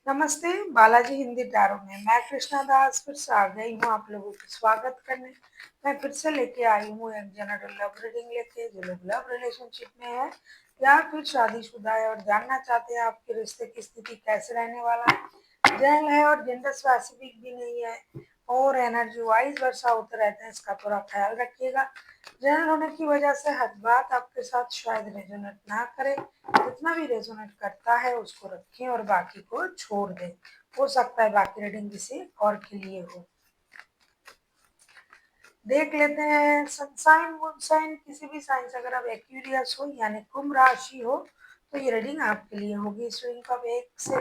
नमस्ते, बालाजी हिंदी टैरो में मैं कृष्णा दास फिर से आ गई हूँ आप लोगों का स्वागत करने। मैं फिर से लेके आई हूँ एक जनरल लव रीडिंग लेके, जो लोग लव रिलेशनशिप में है या फिर शादीशुदा है और जानना चाहते हैं आपके रिश्ते की स्थिति कैसे रहने वाला है। जनरल है और जेंडर स्पेसिफिक भी नहीं है और एनर्जी वाइज वर्षा होते रहते हैं, इसका थोड़ा ख्याल रखिएगा। जनरल होने की वजह से हर बात आपके साथ शायद रेजोनेट ना करे, जितना भी रेजोनेट करता है उसको रखें और बाकी को छोड़ दें। हो सकता है बाकी रीडिंग किसी और के लिए हो। देख लेते हैं सनसाइन मूनसाइन, किसी भी साइन से अगर आप एक्यूरियस हो यानी कुंभ राशि हो तो ये रीडिंग आपके लिए होगी। इस रीडिंग को आप 1 से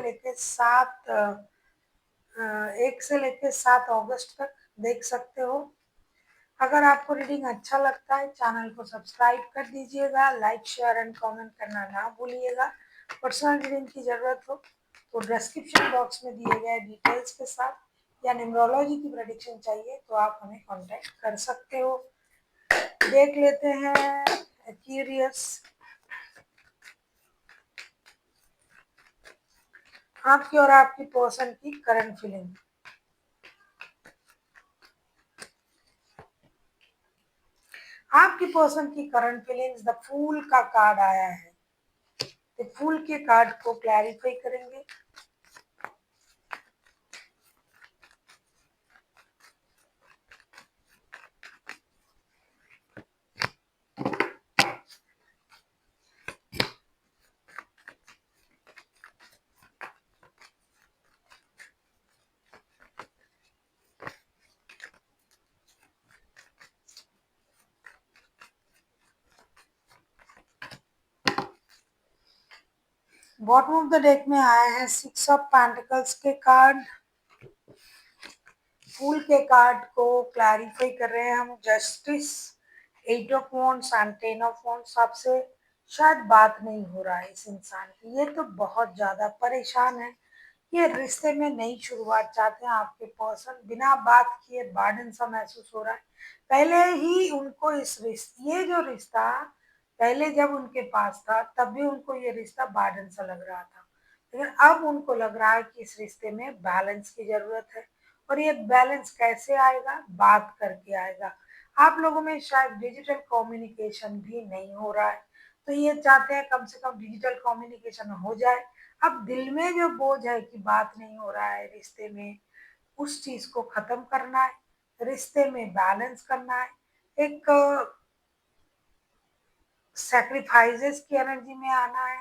लेके 7 अगस्त तक देख सकते हो। अगर आपको रीडिंग अच्छा लगता है चैनल को सब्सक्राइब कर दीजिएगा, लाइक शेयर एंड कमेंट करना ना भूलिएगा। पर्सनल रीडिंग की ज़रूरत हो तो डिस्क्रिप्शन बॉक्स में दिए गए डिटेल्स के साथ या न्यूमरोलॉजी की प्रेडिक्शन चाहिए तो आप हमें कांटेक्ट कर सकते हो। देख लेते हैं क्यूरियस, आपकी और आपकी पर्सन की करंट फीलिंग। आपकी पर्सन की करंट फीलिंग्स, द फूल का कार्ड आया है। तो फूल के कार्ड को क्लैरिफाई करेंगे। बॉटम ऑफ द डेक में आए हैं 6 ऑफ पेंटिकल्स के कार्ड। फूल के कार्ड को क्लैरिफाई कर रहे हैं हम। Justice, 8 of wands and 10 of wands. आपसे शायद बात नहीं हो रहा है इस इंसान की, ये तो बहुत ज्यादा परेशान है। ये रिश्ते में नई शुरुआत चाहते हैं आपके पर्सन, बिना बात किए बर्डन सा महसूस हो रहा है। पहले ही उनको इस रिश्ते, ये जो रिश्ता पहले जब उनके पास था तब भी उनको ये रिश्ता बर्डन सा लग रहा था, लेकिन अब उनको लग रहा है कि इस रिश्ते में बैलेंस की जरूरत है। और ये बैलेंस कैसे आएगा? बात करके आएगा। आप लोगों में शायद डिजिटल कम्युनिकेशन भी नहीं हो रहा है, तो ये चाहते हैं कम से कम डिजिटल कम्युनिकेशन हो जाए। अब दिल में जो बोझ है कि बात नहीं हो रहा है रिश्ते में, उस चीज को खत्म करना है, रिश्ते में बैलेंस करना है। एक सैक्रिफाइसेस की एनर्जी में आना है।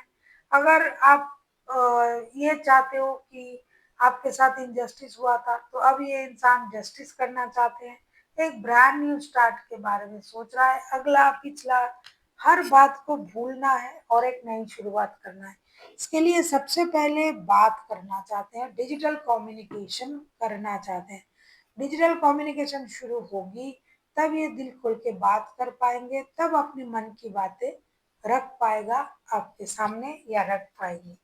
अगर आप ये चाहते हो कि आपके साथ इनजस्टिस हुआ था तो अब ये इंसान जस्टिस करना चाहते हैं। एक ब्रांड न्यू स्टार्ट के बारे में सोच रहा है। अगला पिछला हर बात को भूलना है और एक नई शुरुआत करना है। इसके लिए सबसे पहले बात करना चाहते हैं, डिजिटल कम्युनिकेशन करना चाहते हैं। डिजिटल कम्युनिकेशन शुरू होगी तब ये दिल खोल के बात कर पाएंगे, तब अपनी मन की बातें रख पाएगा आपके सामने या रख पाएगी।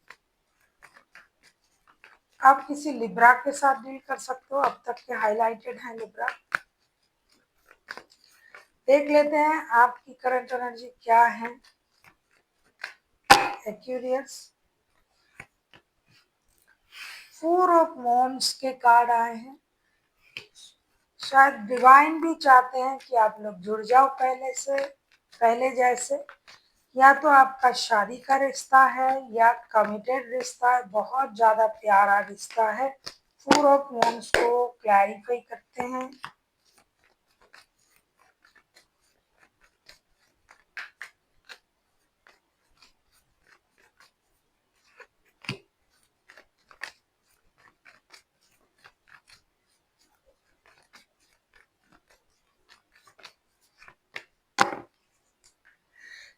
आप किसी लिब्रा के साथ डील कर सकते हो, अब तक के हाईलाइटेड है लिब्रा। देख लेते हैं आपकी करंट एनर्जी क्या है। एक्यूरियस, 4 ऑफ वॉन्ड्स के कार्ड आए हैं। शायद डिवाइन भी चाहते हैं कि आप लोग जुड़ जाओ पहले से, पहले जैसे। या तो आपका शादी का रिश्ता है या कमिटेड रिश्ता है, बहुत ज्यादा प्यारा रिश्ता है। 4 ऑफ वॉन्ड्स को क्लैरिफाई करते हैं।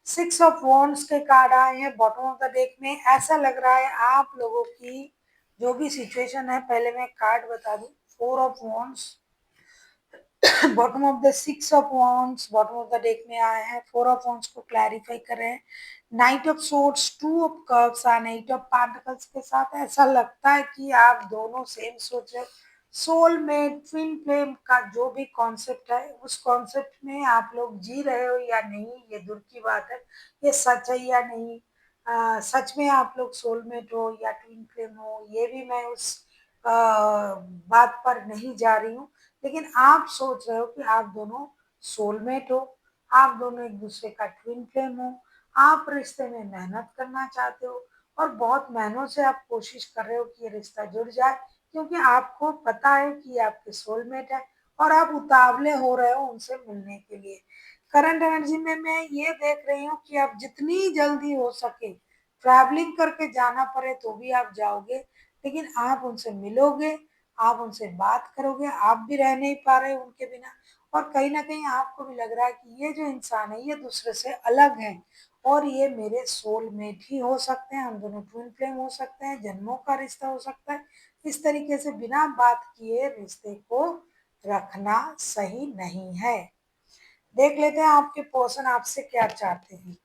6 ऑफ वॉन्ड्स के कार्ड आए हैं बॉटम ऑफ द डेक में। ऐसा लग रहा है आप लोगों की जो भी सिचुएशन है, पहले मैं कार्ड बता दूं। 4 of wands, bottom of the 6 of wands bottom of the deck में आए हैं। 4 ऑफ वॉन्ड्स को क्लैरिफाई कर रहे हैं। Night of swords, 2 of cups and 8 of pentacles के साथ ऐसा लगता है कि आप दोनों सेम सोच रहे हो। सोलमेट, ट्विन फ्लेम का जो भी कॉन्सेप्ट है, उस कॉन्सेप्ट में आप लोग जी रहे हो या नहीं, ये दूर की बात है। ये सच है या नहीं, सच में आप लोग सोलमेट हो या ट्विन फ्लेम हो, ये भी मैं उस बात पर नहीं जा रही हूँ। लेकिन आप सोच रहे हो कि आप दोनों सोलमेट हो, आप दोनों एक दूसरे का ट्विन फ्लेम हो, आप रिश्ते में मेहनत करना चाहते हो और बहुत महीनों से आप कोशिश कर रहे हो कि ये रिश्ता जुड़ जाए, क्योंकि आपको पता है कि ये आपके सोलमेट है और आप उतावले हो रहे हो उनसे मिलने के लिए। करंट एनर्जी में मैं ये देख रही हूँ कि आप जितनी जल्दी हो सके ट्रैवलिंग करके जाना पड़े तो भी आप जाओगे, लेकिन आप उनसे मिलोगे, आप उनसे बात करोगे, आप भी रह नहीं पा रहे उनके बिना और कहीं न कहीं आपको भी लग रहा है कि ये जो इंसान है ये दूसरे से अलग है और ये मेरे सोलमेट ही हो सकते हैं, हम दोनों ट्विन फ्लेम हो सकते हैं, जन्मों का रिश्ता हो सकता है। इस तरीके से बिना बात किए रिश्ते को रखना सही नहीं है। देख लेते हैं आपके पर्सन आपसे क्या चाहते हैं।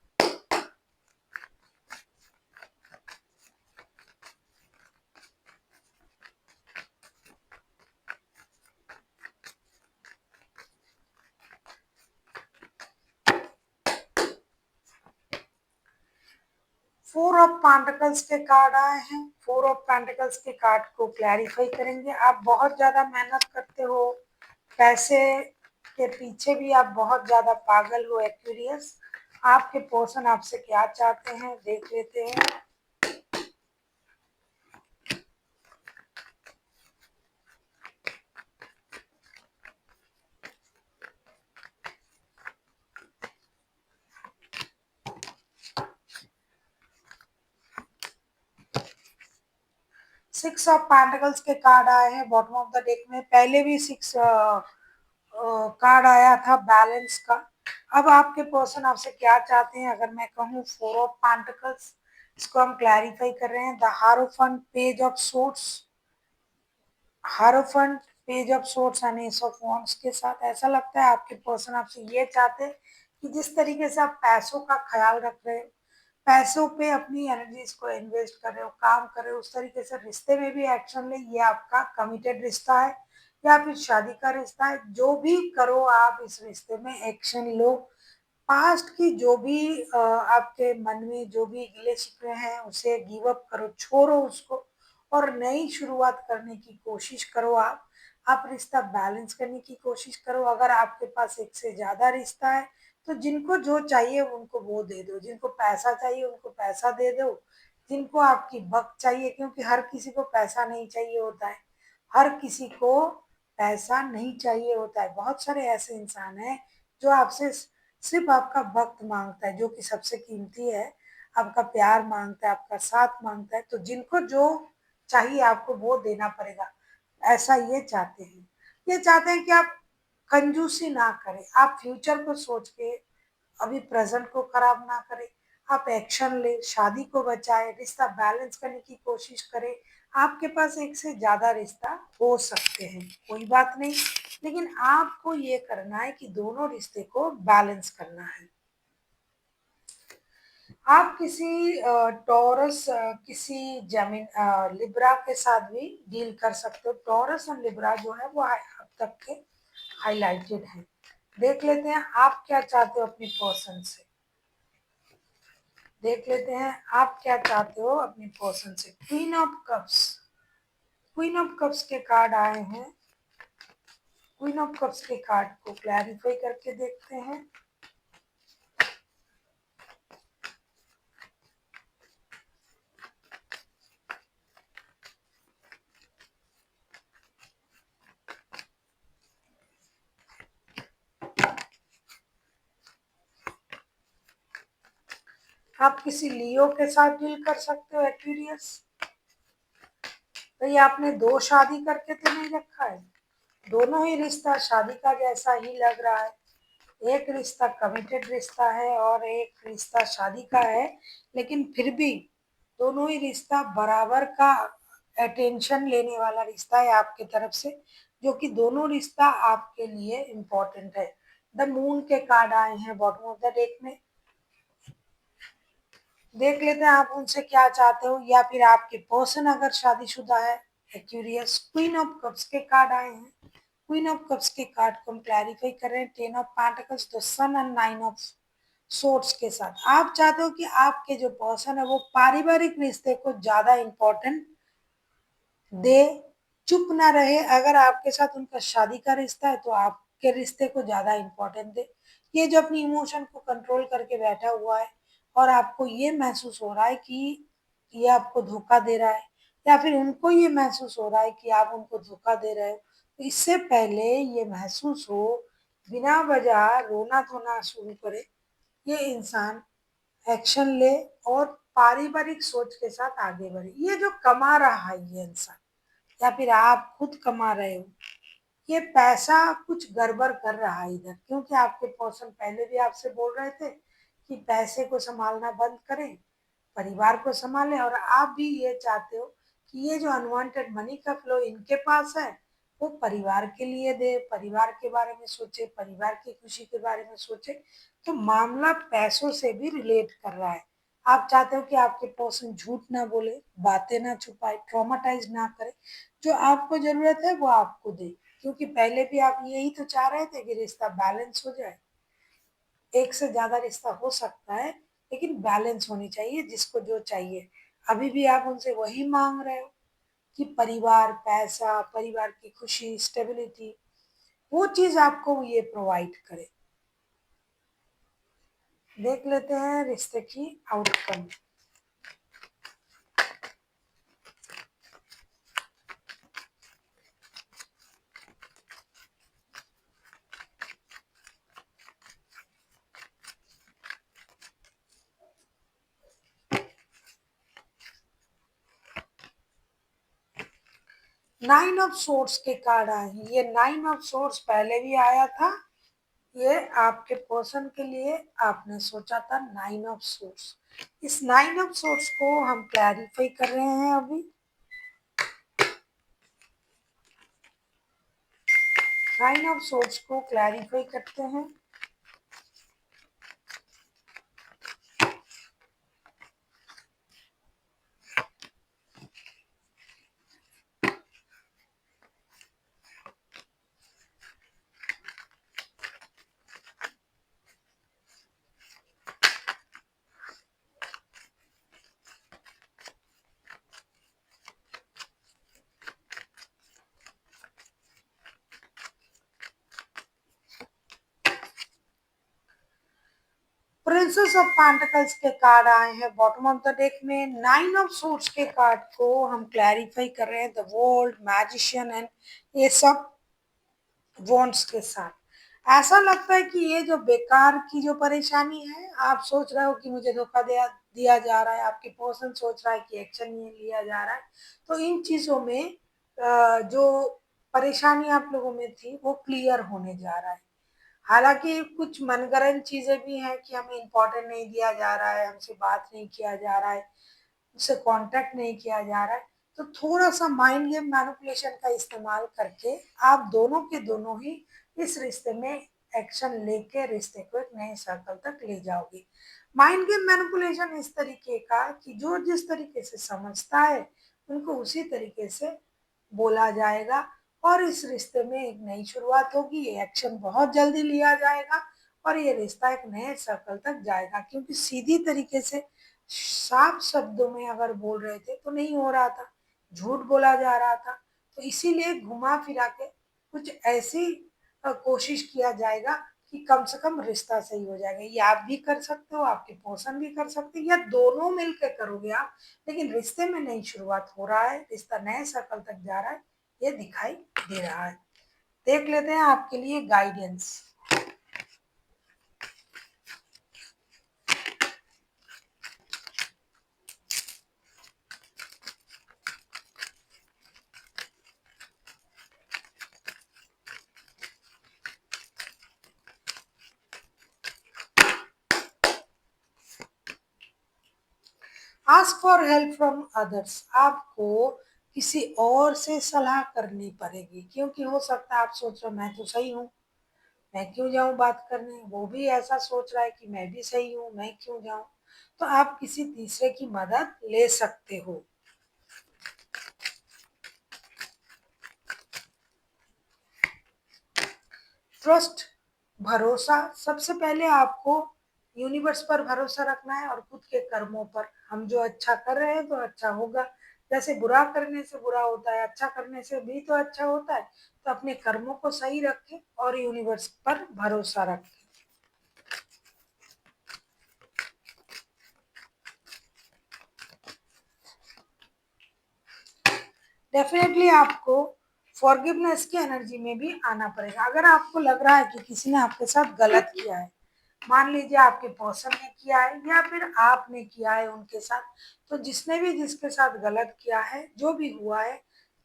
4 ऑफ पेंटिकल्स के कार्ड आए हैं। 4 ऑफ पेंटिकल्स के कार्ड को क्लैरिफाई करेंगे। आप बहुत ज़्यादा मेहनत करते हो, पैसे के पीछे भी आप बहुत ज़्यादा पागल हो एक्वेरियस। आपके पर्सन आपसे क्या चाहते हैं देख लेते हैं। 6 ऑफ पेंटिकल्स के कार्ड आए हैं बॉटम ऑफ द डेक में। पहले भी 6 कार्ड आया था बैलेंस का। अब आपके पर्सन आपसे क्या चाहते हैं अगर मैं कहूँ 4 ऑफ पेंटिकल्स, इसको हम क्लैरिफाई कर रहे हैं। The hierophant, page of swords, hierophant, page of swords and ace of wands के साथ ऐसा लगता है आपके पर्सन आपसे ये चाहते हैं कि जिस तरीके से आप पैसों का ख्याल रख रहे हो, पैसों पे अपनी एनर्जीज को इन्वेस्ट कर रहे हो, काम कर रहे हो, उस तरीके से रिश्ते में भी एक्शन ले। ये आपका कमिटेड रिश्ता है या फिर शादी का रिश्ता है, जो भी करो आप इस रिश्ते में एक्शन लो। पास्ट की जो भी आपके मन में जो भी गिले शिकवे हैं उसे गिव अप करो, छोड़ो उसको और नई शुरुआत करने की कोशिश करो। आप रिश्ता बैलेंस करने की कोशिश करो। अगर आपके पास एक से ज्यादा रिश्ता है तो जिनको जो चाहिए उनको वो दे दो, जिनको पैसा चाहिए उनको पैसा दे दो, जिनको आपकी वक्त चाहिए, क्योंकि हर किसी को पैसा नहीं चाहिए होता है, हर किसी को पैसा नहीं चाहिए होता है। बहुत सारे ऐसे इंसान हैं जो आपसे सिर्फ आपका वक्त मांगता है, जो कि सबसे कीमती है, आपका प्यार मांगता है, आपका साथ मांगता है। तो जिनको जो चाहिए आपको वो देना पड़ेगा, ऐसा ये चाहते हैं। ये चाहते हैं कि आप कंजूसी ना करें, आप फ्यूचर को सोच के अभी प्रेजेंट को खराब ना करें, आप एक्शन ले, शादी को बचाए, रिश्ता बैलेंस करने की कोशिश करें। आपके पास एक से ज्यादा रिश्ता हो सकते हैं, कोई बात नहीं, लेकिन आपको ये करना है कि दोनों रिश्ते को बैलेंस करना है। आप किसी टॉरस, किसी जमीन लिब्रा के साथ भी डील कर सकते हो। टॉरस और लिब्रा जो है वो अब तक के हाईलाइटेड है। देख लेते हैं आप क्या चाहते हो अपनी पर्सन से। देख लेते हैं आप क्या चाहते हो अपनी पर्सन से। Queen of cups, queen of cups के कार्ड आए हैं। क्वीन ऑफ कप्स के कार्ड को क्लैरिफाई करके देखते हैं। आप किसी लियो के साथ डील कर सकते हो एक्वेरियस। तो ये आपने दो शादी करके तो नहीं रखा है, दोनों ही रिश्ता शादी का जैसा ही लग रहा है। एक रिश्ता कमिटेड रिश्ता है और एक रिश्ता शादी का है, लेकिन फिर भी दोनों ही रिश्ता बराबर का अटेंशन लेने वाला रिश्ता है आपके तरफ से, जो कि दोनों रिश्ता आपके लिए इम्पोर्टेंट है। द मून के कार्ड आए हैं बॉटम ऑफ द डेक में। देख लेते हैं आप उनसे क्या चाहते हो या फिर आपके पर्सन अगर शादीशुदा है। क्यूरियस, क्वीन ऑफ कप्स के कार्ड आए हैं। क्वीन ऑफ कप्स के कार्ड को हम क्लैरिफाई कर रहे हैं। 10 of pentacles, the sun and 9 of swords के साथ। आप चाहते हो कि आपके जो पर्सन है वो पारिवारिक रिश्ते को ज़्यादा इम्पोर्टेंट दे, चुप ना रहे। अगर आपके साथ उनका शादी का रिश्ता है तो आपके रिश्ते को ज़्यादा इम्पोर्टेंट दे। ये जो अपनी इमोशन को कंट्रोल करके बैठा हुआ है और आपको ये महसूस हो रहा है कि ये आपको धोखा दे रहा है, या फिर उनको ये महसूस हो रहा है कि आप उनको धोखा दे रहे हो, तो इससे पहले ये महसूस हो, बिना वजह रोना धोना शुरू करे, ये इंसान एक्शन ले और पारिवारिक सोच के साथ आगे बढ़े। ये जो कमा रहा है ये इंसान, या फिर आप खुद कमा रहे हो, ये पैसा कुछ गड़बड़ कर रहा है इधर, क्योंकि आपके पर्सन पहले भी आपसे बोल रहे थे कि पैसे को संभालना बंद करें, परिवार को संभालें, और आप भी ये चाहते हो कि ये जो अनवांटेड मनी का फ्लो इनके पास है वो परिवार के लिए दे, परिवार के बारे में सोचे, परिवार की खुशी के बारे में सोचे। तो मामला पैसों से भी रिलेट कर रहा है। आप चाहते हो कि आपके पर्सन झूठ ना बोले, बातें ना छुपाए, ट्रॉमाटाइज ना करे, जो आपको जरूरत है वो आपको दे, क्योंकि पहले भी आप यही तो चाह रहे थे कि रिश्ता बैलेंस हो जाए। एक से ज्यादा रिश्ता हो सकता है लेकिन बैलेंस होनी चाहिए, जिसको जो चाहिए। अभी भी आप उनसे वही मांग रहे हो कि परिवार, पैसा, परिवार की खुशी, स्टेबिलिटी, वो चीज आपको ये प्रोवाइड करे। देख लेते हैं रिश्ते की आउटकम। 9 ऑफ सोर्स के कार्ड आए हैं। ये 9 ऑफ सोर्स पहले भी आया था। ये आपके पर्सन के लिए आपने सोचा था 9 ऑफ सोर्स। इस 9 ऑफ सोर्स को हम क्लैरिफाई कर रहे हैं अभी। 9 ऑफ सोर्स को क्लैरिफाई करते हैं। प्रिंसेस ऑफ पेंटिकल्स के कार्ड आए हैं बॉटम ऑफ द डेक में। 9 ऑफ सोर्स के कार्ड को हम क्लैरिफाई कर रहे हैं द वर्ल्ड, मैजिशियन एंड ये सब वॉन्ट्स के साथ। ऐसा लगता है कि ये जो बेकार की जो परेशानी है, आप सोच रहे हो कि मुझे धोखा दिया दिया जा रहा है, आपके पर्सन सोच रहा है कि एक्शन नहीं लिया जा रहा है, तो इन चीजों में जो परेशानी आप लोगों में थी वो क्लियर होने जा रहा है। हालांकि कुछ मनगढ़ंत चीजें भी हैं कि हमें इम्पोर्टेंट नहीं दिया जा रहा है, हमसे बात नहीं किया जा रहा है, उससे कांटेक्ट नहीं किया जा रहा है, तो थोड़ा सा माइंड गेम मैनिपुलेशन का इस्तेमाल करके आप दोनों के दोनों ही इस रिश्ते में एक्शन लेके रिश्ते को एक नए सर्कल तक ले जाओगे। माइंड गेम मैनिपुलेशन इस तरीके का कि जो जिस तरीके से समझता है उनको उसी तरीके से बोला जाएगा, और इस रिश्ते में एक नई शुरुआत होगी, ये एक्शन बहुत जल्दी लिया जाएगा और ये रिश्ता एक नए सर्कल तक जाएगा। क्योंकि सीधी तरीके से साफ शब्दों में अगर बोल रहे थे तो नहीं हो रहा था, झूठ बोला जा रहा था, तो इसीलिए घुमा फिरा के कुछ ऐसी कोशिश किया जाएगा कि कम से कम रिश्ता सही हो जाएगा। ये आप भी कर सकते हो, आपके पर्सन भी कर सकते हैं, या दोनों मिलकर करोगे आप, लेकिन रिश्ते में नई शुरुआत हो रहा है, रिश्ता नए सर्कल तक जा रहा है, ये दिखाई दे रहा है। देख लेते हैं आपके लिए guidance. Ask for help from others. आपको किसी और से सलाह करनी पड़ेगी, क्योंकि हो सकता है आप सोच रहे हो मैं तो सही हूँ, मैं क्यों जाऊं बात करने, वो भी ऐसा सोच रहा है कि मैं भी सही हूँ, मैं क्यों जाऊं। तो आप किसी तीसरे की मदद ले सकते हो। ट्रस्ट, भरोसा, सबसे पहले आपको यूनिवर्स पर भरोसा रखना है और खुद के कर्मों पर। हम जो अच्छा कर रहे हैं तो अच्छा होगा। जैसे बुरा करने से बुरा होता है, अच्छा करने से भी तो अच्छा होता है। तो अपने कर्मों को सही रखें और यूनिवर्स पर भरोसा रखें। डेफिनेटली आपको फॉरगिवनेस की एनर्जी में भी आना पड़ेगा। अगर आपको लग रहा है कि किसी ने आपके साथ गलत किया है, मान लीजिए आपके पर्सन ने किया है या फिर आपने किया है उनके साथ, तो जिसने भी जिसके साथ गलत किया है, जो भी हुआ है,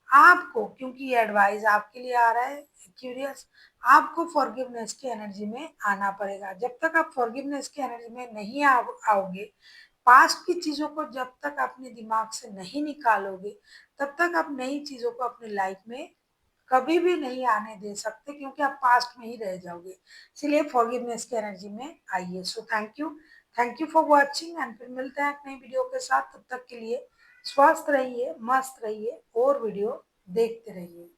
आपको, क्योंकि ये एडवाइस आपके लिए आ रहा है, क्यूरियस, आपको फॉरगिवनेस की एनर्जी में आना पड़ेगा। जब तक आप फॉरगिवनेस की एनर्जी में नहीं आओगे, पास्ट की चीजों को जब तक अपने दिमाग से नहीं निकालोगे, तब तक आप नई चीजों को अपनी लाइफ में कभी भी नहीं आने दे सकते, क्योंकि आप पास्ट में ही रह जाओगे। इसलिए फॉरगिवनेस की एनर्जी में आइए। So thank you for watching, and फिर मिलते हैं एक नई वीडियो के साथ। तब तक के लिए स्वस्थ रहिए, मस्त रहिए और वीडियो देखते रहिए।